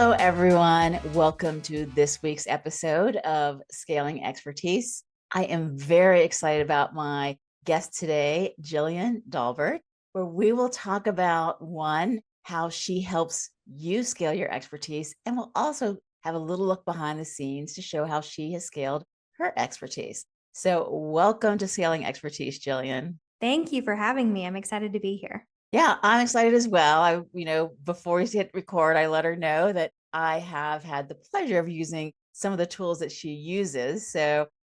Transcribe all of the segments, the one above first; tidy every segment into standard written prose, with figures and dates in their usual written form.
Hello, everyone. Welcome to this week's episode of Scaling Expertise. I am very excited about my guest today, Jillian Dolberry, where we will talk about one, how she helps you scale your expertise, and we'll also have a little look behind the scenes to show how she has scaled her expertise. So, welcome to Scaling Expertise, Jillian. Thank you for having me. I'm excited to be here. Yeah, I'm excited as well. Before we hit record, I let her know that I have had the pleasure of using some of the tools that she uses.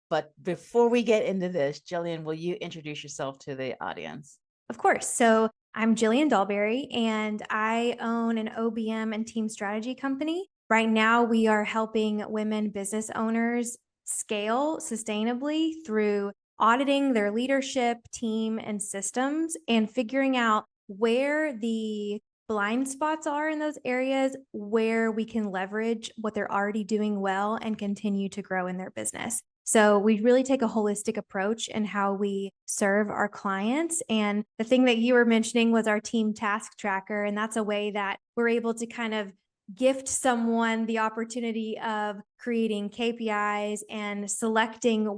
But before we get into this, Jillian, will you introduce yourself to the audience? Of course. So I'm Jillian Dolberry, and I own an OBM and team strategy company. Right now, we are helping women business owners scale sustainably through auditing their leadership, team, and systems and figuring out where the blind spots are in those areas where we can leverage what they're already doing well and continue to grow in their business. So we really take a holistic approach in how we serve our clients. And the thing that you were mentioning was our team task tracker. And that's a way that we're able to kind of gift someone the opportunity of creating KPIs and selecting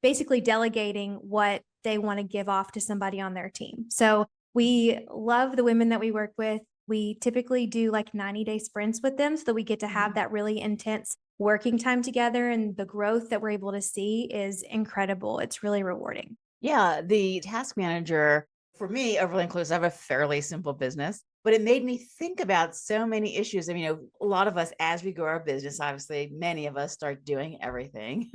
basically delegating what they want to give off to somebody on their team. So we love the women that we work with. We typically do like 90-day sprints with them so that we get to have that really intense working time together, and the growth that we're able to see is incredible. It's really rewarding. Yeah, the task manager for me overly inclusive. I have a fairly simple business, but it made me think about so many issues. I mean, a lot of us, as we grow our business, obviously, many of us start doing everything.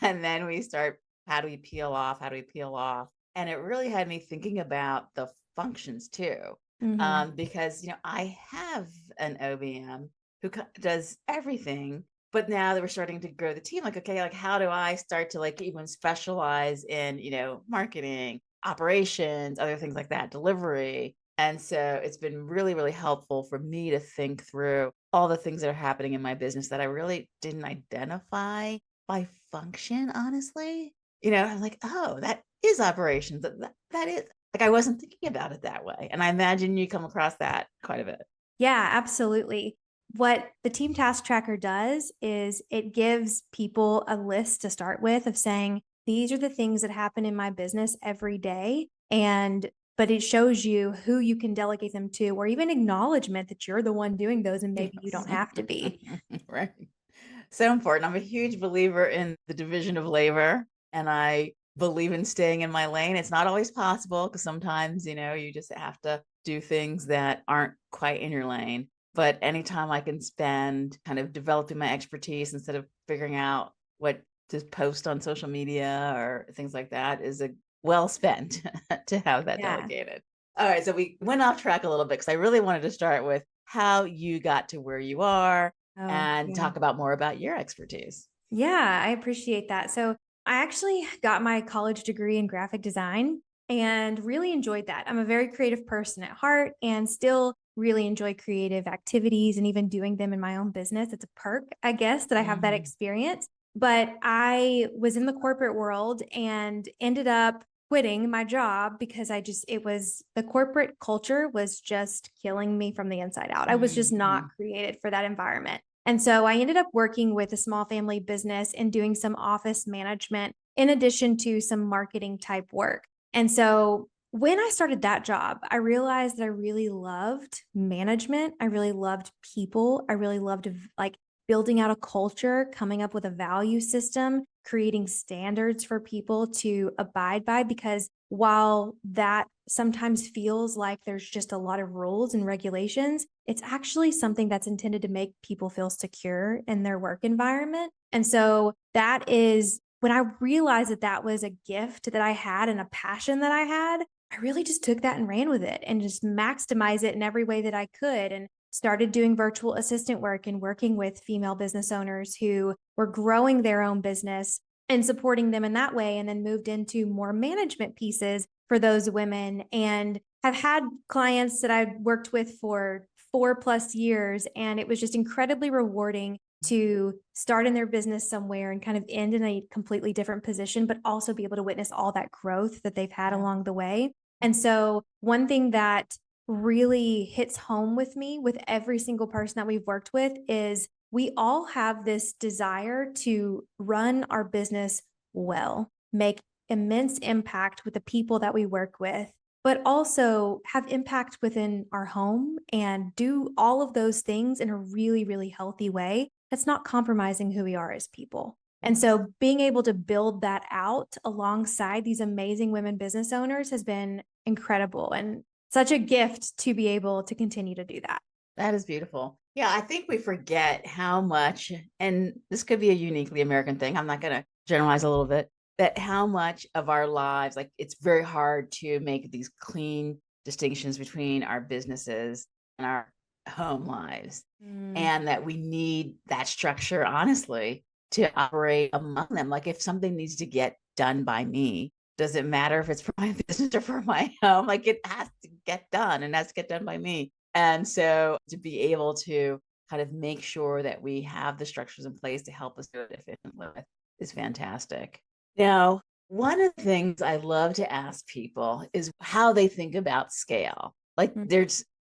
And then we start, how do we peel off? How do we peel off? And it really had me thinking about the functions too. Mhm. Because, I have an OBM who does everything, but now that we're starting to grow the team, like, okay, like how do I start to like even specialize in, marketing, operations, other things like that, delivery. And so it's been really, really helpful for me to think through all the things that are happening in my business that I really didn't identify by function, honestly. I'm like, oh, that is operations. That is like I wasn't thinking about it that way. And I imagine you come across that quite a bit. Yeah, absolutely. What the team task tracker does is it gives people a list to start with of saying, these are the things that happen in my business every day. But it shows you who you can delegate them to, or even acknowledgement that you're the one doing those and maybe you Yes. don't have to be. Right. So important. I'm a huge believer in the division of labor, and I believe in staying in my lane. It's not always possible because sometimes, you just have to do things that aren't quite in your lane. But anytime I can spend kind of developing my expertise instead of figuring out what to post on social media or things like that is a well spent to have that Yeah. delegated. All right. So we went off track a little bit because I really wanted to start with how you got to where you are Oh, and yeah. talk about more about your expertise. Yeah, I appreciate that. So, I actually got my college degree in graphic design and really enjoyed that. I'm a very creative person at heart and still really enjoy creative activities and even doing them in my own business. It's a perk, I guess, that I have that Mhm. experience. But I was in the corporate world and ended up quitting my job because the corporate culture was just killing me from the inside out. I was just not Mhm. created for that environment. And so I ended up working with a small family business and doing some office management in addition to some marketing type work. And so when I started that job, I realized that I really loved management. I really loved people. I really loved like building out a culture, coming up with a value system, creating standards for people to abide by. Because while that sometimes feels like there's just a lot of rules and regulations, it's actually something that's intended to make people feel secure in their work environment. And so that is when I realized that that was a gift that I had and a passion that I had, I really just took that and ran with it and just maximize it in every way that I could, and started doing virtual assistant work and working with female business owners who were growing their own business and supporting them in that way. And then moved into more management pieces for those women and have had clients that I've worked with for 4+ years. And it was just incredibly rewarding to start in their business somewhere and kind of end in a completely different position, but also be able to witness all that growth that they've had Yeah. along the way. And so, one thing that really hits home with me with every single person that we've worked with is we all have this desire to run our business well, make immense impact with the people that we work with, but also have impact within our home and do all of those things in a really, really healthy way that's not compromising who we are as people. And Yes. so being able to build that out alongside these amazing women business owners has been incredible and such a gift to be able to continue to do that. That is beautiful. Yeah, I think we forget how much, and this could be a uniquely American thing. I'm not going to generalize a little bit, that how much of our lives, like it's very hard to make these clean distinctions between our businesses and our home lives. Mm, And that we need that structure, honestly, to operate among them. Like if something needs to get done by me, does it matter if it's for my business or for my home? Like it has to get done and has to get done by me. And so to be able to kind of make sure that we have the structures in place to help us do it efficiently is fantastic. Now, one of the things I love to ask people is how they think about scale. Like mm.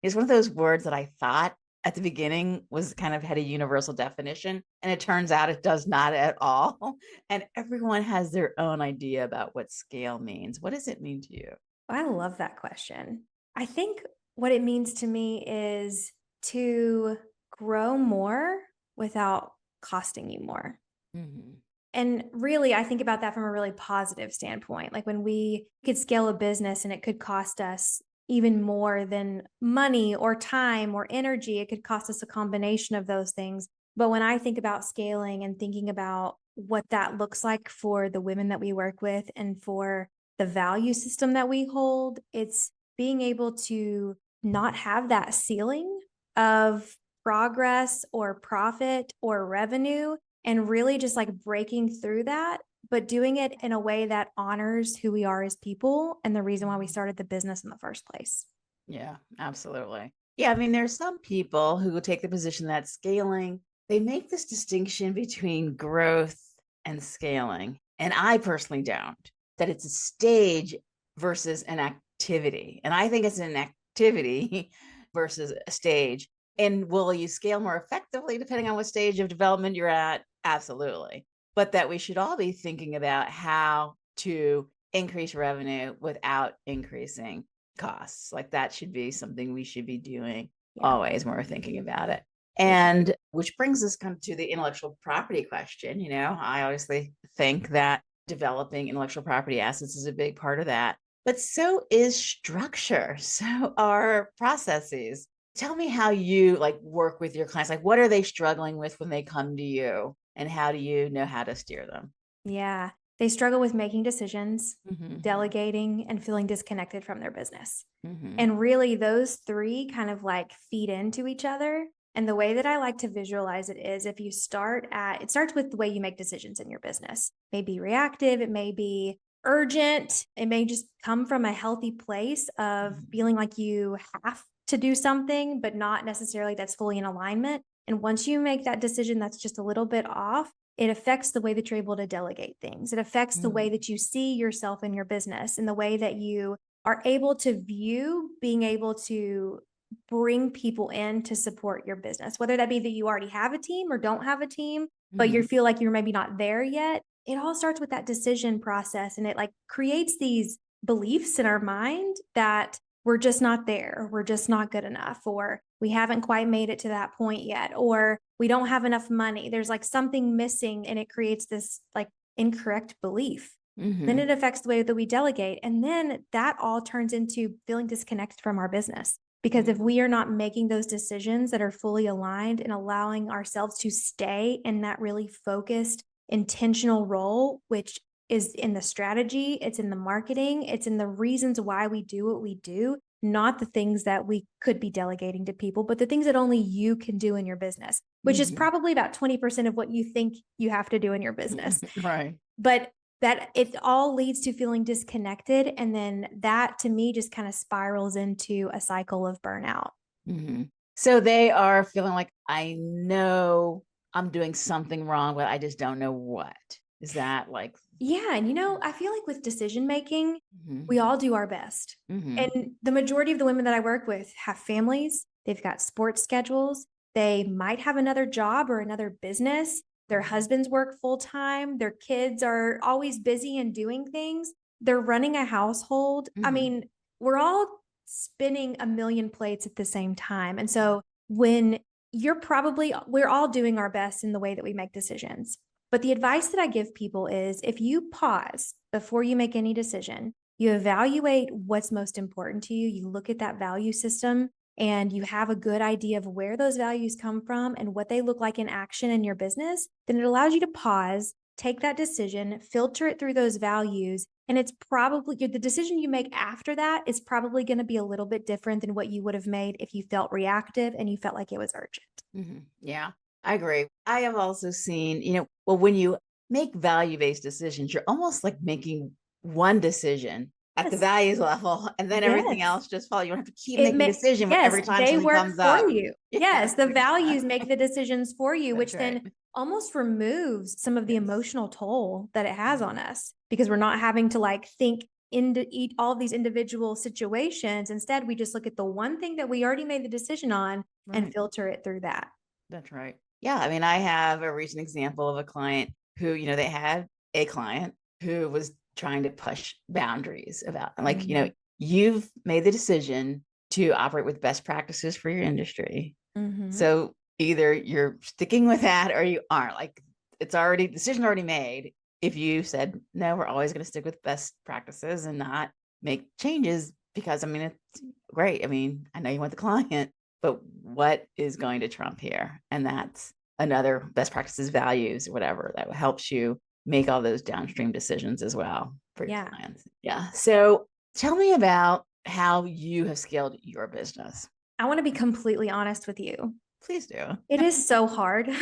it's one of those words that I thought at the beginning was kind of had a universal definition, and it turns out it does not at all. And everyone has their own idea about what scale means. What does it mean to you? I love that question. I think what it means to me is to grow more without costing you more. Mhm. And really, I think about that from a really positive standpoint. Like when we could scale a business and it could cost us even more than money or time or energy, it could cost us a combination of those things. But when I think about scaling and thinking about what that looks like for the women that we work with and for the value system that we hold, it's being able to not have that ceiling of progress or profit or revenue and really just like breaking through that, but doing it in a way that honors who we are as people and the reason why we Mhm. started the business in the first place. Yeah, absolutely. Yeah, I mean, there's some people who will take the position that scaling, they make this distinction between growth and scaling. And I personally don't, that it's a stage versus an activity. And I think it's an activity versus a stage. And will you scale more effectively depending on what stage of development you're at? Absolutely. But that we should all be thinking about how to increase revenue without increasing costs. Like that should be something we should be doing Yeah. always when we're thinking about it. Yeah. And which brings us kind of to the intellectual property question. I obviously think that developing intellectual property assets is a big part of that. But so is structure. So are processes. Tell me how you like work with your clients. Like what are they struggling with when they come to you? And how do you know how to steer them? Yeah. They struggle with making decisions, Hmm. delegating, and feeling disconnected from their business. Hmm. And really, those three kind of like feed into each other. And the way that I like to visualize it is if you start at, it starts with the way you make decisions in your business. It may be reactive, it may be urgent, it may just come from a healthy place of Hmm. feeling like you have to do something, but not necessarily that's fully in alignment. And once you make that decision that's just a little bit off, it affects the way that you're able to delegate things. It affects the way Hmm. that you see yourself in your business and the way that you are able to view being able to bring people in to support your business, whether that be that you already have a team or don't have a team, but you Hmm. feel like you're maybe not there yet. It all starts with that decision process and it like creates these beliefs in our mind that we're just not there, we're just not good enough, or we haven't quite made it to that point yet, or we don't have enough money. There's like something missing and it creates this like incorrect belief. Then Hmm. it affects the way that we delegate. And then that all turns into feeling disconnected from our business. Because if we are not making those decisions that are fully aligned and allowing ourselves to stay in that really focused, intentional role, which is in the strategy, it's in the marketing, it's in the reasons why we do what we do, not the things that we could be delegating to people, but the things that only you can do in your business, which is Hmm. probably about 20% of what you think you have to do in your business. Right. But that it all leads to feeling disconnected. And then that to me just kind of spirals into a cycle of burnout. Mhm. So they are feeling like, I know I'm doing something wrong, but I just don't know what. Is that like, Yeah. And, I feel like with decision making, mhm, we all do our best. mhm, And the majority of the women that I work with have families, they've got sports schedules, they might have another job or another business. Their mhm, husbands work full time, their kids are always busy and doing things. They're running a household. I mhm, mean, we're all spinning a million plates at the same time. And so when we're all doing our best in the way that we make decisions. But the advice that I give people is if you pause before you make any decision, you evaluate what's most important to you, you look at that value system, and you have a good idea of where those values come from and what they look like in action in your business, then it allows you to pause, take that decision, filter it through those values. And it's probably the decision you make after that is probably going to be a little bit different than what you would have made if you felt reactive and you felt like it was urgent. mhm. Yeah, I agree. I have also seen, well, when you make value-based decisions, you're almost like making one decision at the Yes. values level, and then everything Yes. else just follow. You don't have to keep It making a may decision Yes, every time they something work comes for up. you. Yes, Yes, the values make exactly. the decisions for you, That's which right. then almost removes some of the Yes. emotional toll that it has on Mhm. us because we're not having to like think into eat all of these individual situations. Instead, we just look at the one thing that we already made the decision on and Right. filter it through that. That's right. Yeah, I mean, I have a recent example of a client who, they had a client who was trying to push boundaries about, like, Mhm. you've made the decision to operate with best practices for your industry. Mhm. So either you're sticking with that or you aren't. Like, it's already decision already made. If you said, no, we're always going to stick with best practices and not make changes, because I mean, it's great. I mean, I know you want the client, but what is going to trump here? And that's another best practices, values, whatever that helps you make all those downstream decisions as well for your Yeah. clients. Yeah. So tell me about how you have scaled your business. I want to be completely honest with you. Please do. It is so hard and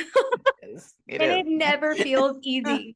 It it is. never feels easy.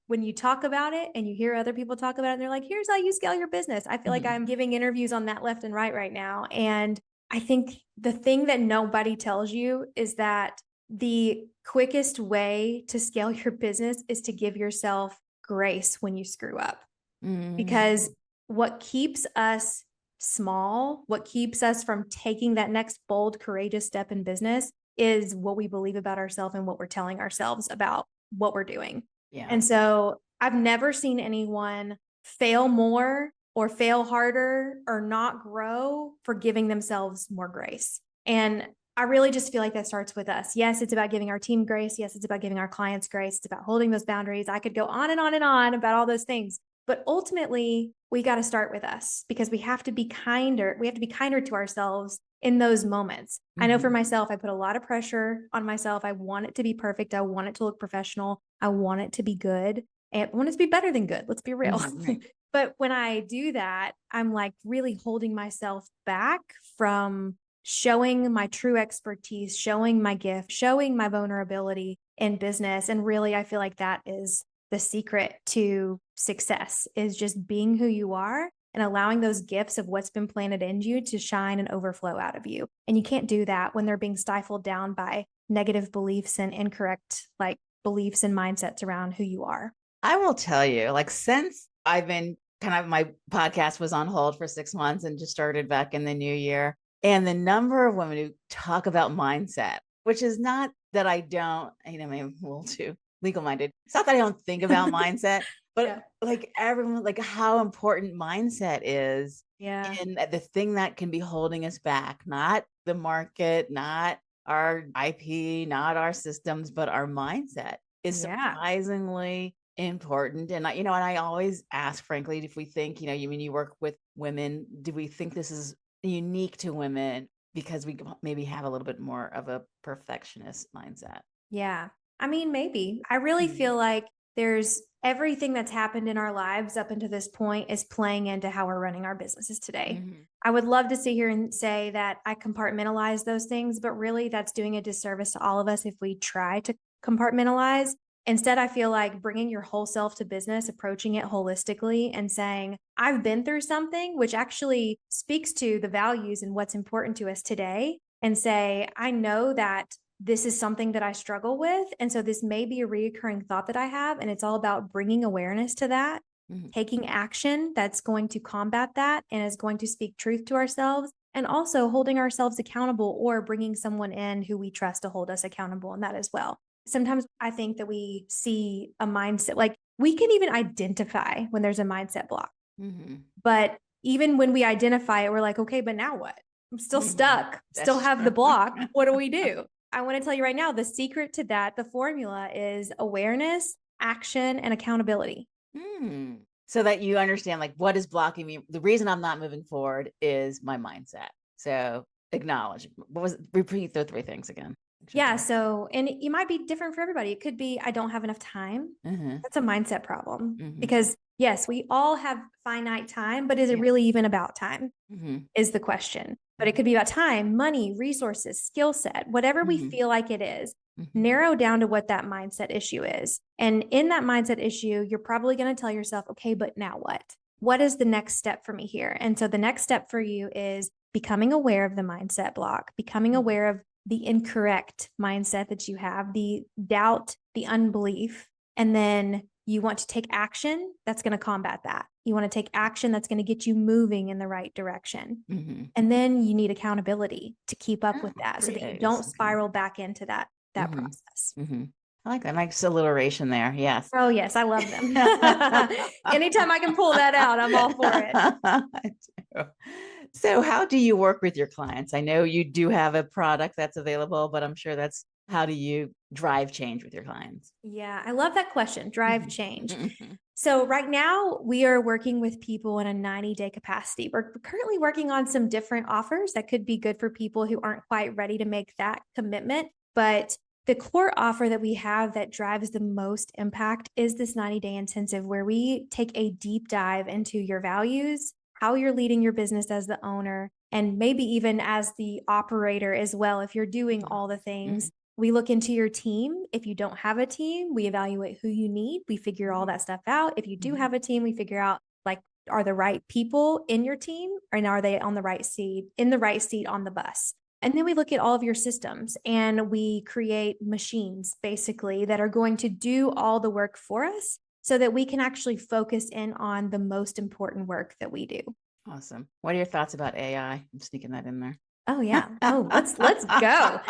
When you talk about it and you hear other people talk about it and they're like, here's how you scale your business. I feel like Mhm. I'm giving interviews on that left and right now. And I think the thing that nobody tells you is that the quickest way to scale your business is to give yourself grace when you screw up. Because Mhm. what keeps us small, what keeps us from taking that next bold, courageous step in business is what we believe about ourselves and what we're telling ourselves about what we're doing. Yeah. And so I've never seen anyone fail more or fail harder or not grow for giving themselves more grace. And I really just feel like that starts with us. Yes, it's about giving our team grace. Yes, it's about giving our clients grace. It's about holding those boundaries. I could go on and on and on about all those things. But ultimately, we got to start with us because we have to be kinder. We have to be kinder to ourselves in those moments. I know for Mhm. myself, I put a lot of pressure on myself. I want it to be perfect. I want it to look professional. I want it to be good. And I want it to be better than good. Let's be real. Mhm. Right. But when I do that, I'm like really holding myself back from showing my true expertise, showing my gift, showing my vulnerability in business. And really, I feel like that is the secret to success is just being who you are and allowing those gifts of what's been planted in you to shine and overflow out of you. And you can't do that when they're being stifled down by negative beliefs and incorrect like beliefs and mindsets around who you are. I will tell you, like, since I've been kind of, my podcast was on hold for 6 months and just started back in the new year. And the number of women who talk about mindset, which is not that I don't, maybe I'm a little too legal minded. It's not that I don't think about mindset, but Yeah. like everyone, like how important mindset is Yeah. in the thing that can be holding us back, not the market, not our IP, not our systems, but our mindset is Yeah. surprisingly important. And I always ask, frankly, if we think, you work with women, do we think this is unique to women because we maybe have a little bit more of a perfectionist mindset? Yeah. I mean, maybe. I really Mhm. feel like there's everything that's happened in our lives up until this point is playing into how we're running our businesses today. Mhm. I would love to sit here and say that I compartmentalize those things, but really that's doing a disservice to all of us if we try to compartmentalize. Instead, I feel like bringing your whole self to business, approaching it holistically and saying, I've been through something, which actually speaks to the values and what's important to us today, and say, I know that this is something that I struggle with. And so this may be a reoccurring thought that I have. And it's all about bringing awareness to that, Mhm. taking action that's going to combat that and is going to speak truth to ourselves, and also holding ourselves accountable or bringing someone in who we trust to hold us accountable in that as well. Sometimes I think that we see a mindset, like we can even identify when there's a mindset block. Mhm. But even when we identify it, we're like, okay, but now what? I'm still Mhm. stuck, still That's have the true. block. What do we do? I want to tell you right now, the secret to that, the formula is awareness, action, and accountability. So that you understand, like, what is blocking me? The reason I'm not moving forward is my mindset. So acknowledge. Repeat the three things again. Yeah. So, and it might be different for everybody. It could be, I don't have enough time. Mm-hmm. That's a mindset problem Mm-hmm. because, yes, we all have finite time, but is it Yeah. really even about time? Mm-hmm. Is the question. But it could be about time, money, resources, skill set, whatever we Mm-hmm. feel like it is. Mm-hmm. Narrow down to what that mindset issue is. And in that mindset issue, you're probably going to tell yourself, okay, but now what? What is the next step for me here? And so the next step for you is becoming aware of the mindset block, becoming Mm-hmm. aware of the incorrect mindset that you have, the doubt, the unbelief, and then you want to take action that's going to combat that. You want to take action that's going to get you moving in the right direction. Mm-hmm. And then you need accountability to keep up with Oh, that so three that you A's. don't Okay. spiral back into that Mm-hmm. process. Mm-hmm. I like that. Nice alliteration there. Yes. Oh, yes, I love them. Anytime I can pull that out, I'm all for it. I do. So how do you work with your clients? I know you do have a product that's available, but I'm sure that's how do you drive change with your clients? Yeah, I love that question, drive change. Mhm. So right now we are working with people in a 90-day capacity. We're currently working on some different offers that could be good for people who aren't quite ready to make that commitment. But the core offer that we have that drives the most impact is this 90-day intensive where we take a deep dive into your values, how you're leading your business as the owner, and maybe even as the operator as well. If you're doing all the things, Mhm. we look into your team. If you don't have a team, we evaluate who you need. We figure all that stuff out. If you do Mhm. have a team, we figure out like, are the right people in your team and are they on the right seat, in the right seat on the bus? And then we look at all of your systems and we create machines basically that are going to do all the work for us so that we can actually focus in on the most important work that we do. Awesome. What are your thoughts about AI? I'm sneaking that in there. Oh yeah. Oh, let's go.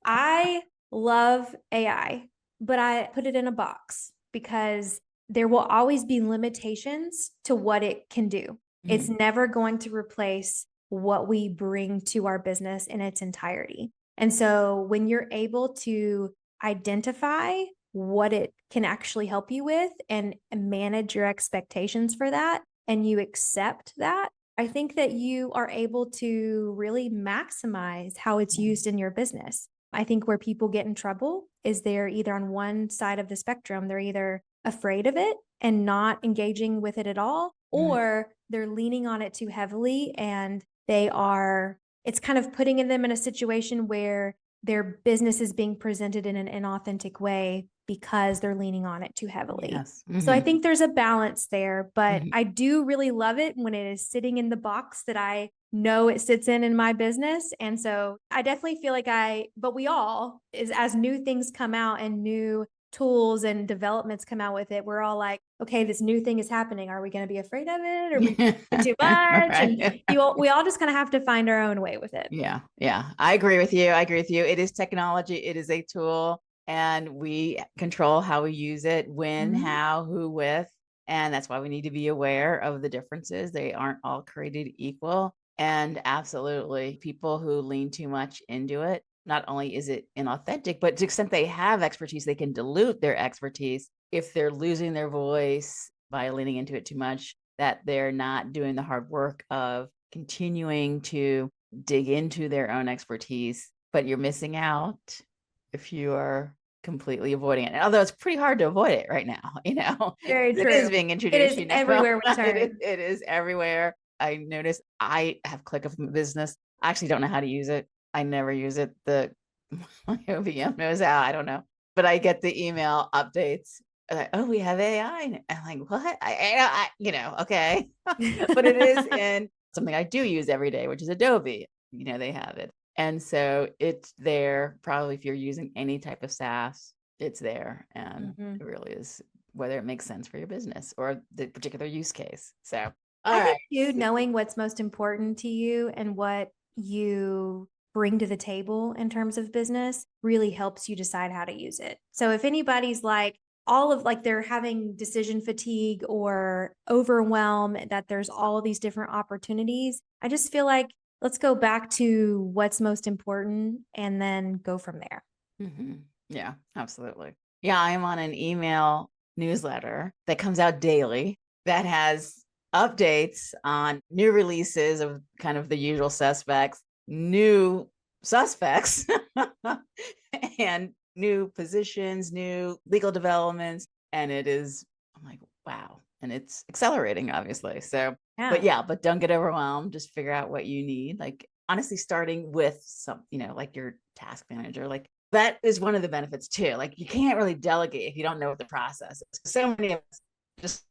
I love AI, but I put it in a box because there will always be limitations to what it can do. It's Mhm. never going to replace what we bring to our business in its entirety. And so when you're able to identify what it can actually help you with and manage your expectations for that, and you accept that, I think that you are able to really maximize how it's Mhm. used in your business. I think where people get in trouble is they're either on one side of the spectrum, they're either afraid of it and not engaging with it at all, Mhm. or they're leaning on it too heavily and it's kind of putting them in a situation where their business is being presented in an inauthentic way because they're leaning on it too heavily. Yes. So I Mhm. think there's a balance there, but Mhm. I do really love it when it is sitting in the box that I know it sits in my business. And so I definitely feel like but we all is as new things come out and new tools and developments come out with it, we're all like, okay, this new thing is happening. Are we going to be afraid of it? Are we too much? And Right. we all just kind of have to find our own way with it. Yeah. Yeah. I agree with you. I agree with you. It is technology. It is a tool and we control how we use it, when, Mhm. how, who, with. And that's why we need to be aware of the differences. They aren't all created equal. And absolutely, people who lean too much into it, not only is it inauthentic, but to the extent they have expertise, they can dilute their expertise if they're losing their voice by leaning into it too much, that they're not doing the hard work of continuing to dig into their own expertise, but you're missing out if you are completely avoiding it. Although it's pretty hard to avoid it right now, Very it is true. being It introduced, is everywhere we turn. it is everywhere. I notice I have Click of Business. I actually don't know how to use it. I never use it. My OVM knows how. I don't know, but I get the email updates. Like, oh, we have AI. And I'm like, what? Okay, but it is in something I do use every day, which is Adobe. They have it. And so it's there. Probably if you're using any type of SaaS, it's there. And Mhm. it really is, whether it makes sense for your business or the particular use case. So, all I think right. too, knowing what's most important to you and what you bring to the table in terms of business really helps you decide how to use it. So if anybody's like they're having decision fatigue or overwhelm, that there's all of these different opportunities, I just feel like let's go back to what's most important and then go from there. Yeah, absolutely. Yeah, I am on an email newsletter that comes out daily that has updates on new releases of kind of the usual suspects, new suspects, and new positions, new legal developments. And I'm like, wow. And it's accelerating, obviously. So, Yeah. but don't get overwhelmed. Just figure out what you need. Like, honestly, starting with some, like your task manager, like that is one of the benefits too. Like, you can't really delegate if you don't know what the process is. So many of us just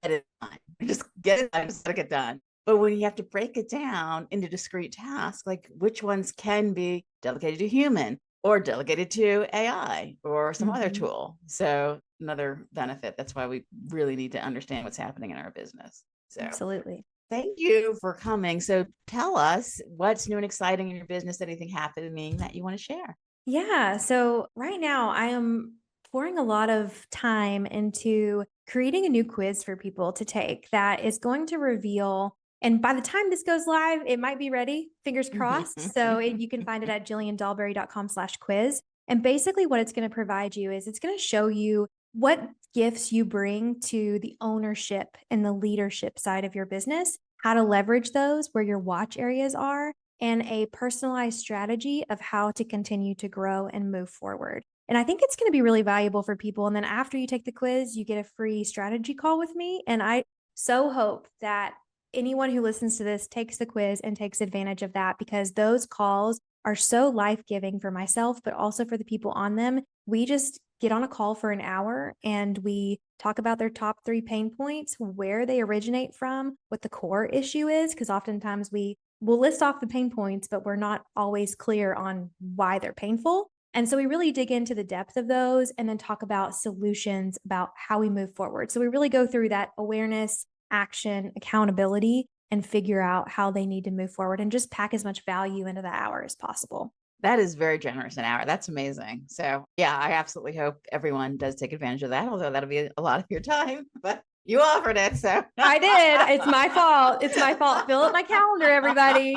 get it done. Just get it done, just let it get done. But when you have to break it down into discrete tasks, like which ones can be delegated to human or delegated to AI or some other Mhm. tool. So another benefit. That's why we really need to understand what's happening in our business. So Absolutely. thank you for coming. So tell us what's new and exciting in your business, anything happening that you want to share. Yeah. So right now I am pouring a lot of time into creating a new quiz for people to take that is going to reveal. And by the time this goes live, it might be ready, fingers crossed. So you can find it at jilliandolberry.com/quiz. And basically, what it's going to provide you is it's going to show you what gifts you bring to the ownership and the leadership side of your business, how to leverage those, where your watch areas are, and a personalized strategy of how to continue to grow and move forward. And I think it's going to be really valuable for people. And then after you take the quiz, you get a free strategy call with me. And I so hope that anyone who listens to this takes the quiz and takes advantage of that, because those calls are so life giving for myself, but also for the people on them. We just get on a call for an hour and we talk about their top 3 pain points, where they originate from, what the core issue is, because oftentimes we'll list off the pain points, but we're not always clear on why they're painful. And so we really dig into the depth of those and then talk about solutions about how we move forward. So we really go through that awareness, action, accountability, and figure out how they need to move forward and just pack as much value into the hour as possible. That is very generous an hour. That's amazing. So yeah, I absolutely hope everyone does take advantage of that, although that'll be a lot of your time, but you offered it. So I did. It's my fault. It's my fault. Fill up my calendar, everybody.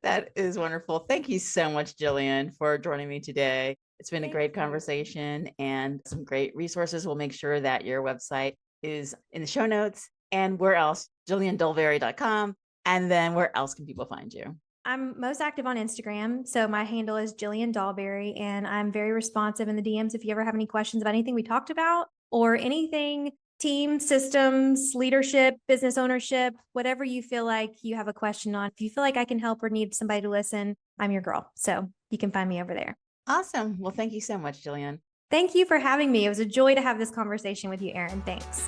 that is wonderful. Thank you so much, Jillian, for joining me today. It's been a Thank great you. conversation and some great resources. We'll make sure that your website is in the show notes. And where else? JillianDolberry.com. And then where else can people find you? I'm most active on Instagram. So my handle is Jillian Dolberry, and I'm very responsive in the DMs if you ever have any questions about anything we talked about or anything team, systems, leadership, business ownership, whatever you feel like you have a question on. If you feel like I can help or need somebody to listen, I'm your girl. So you can find me over there. Awesome. Well, thank you so much, Jillian. Thank you for having me. It was a joy to have this conversation with you, Erin. Thanks.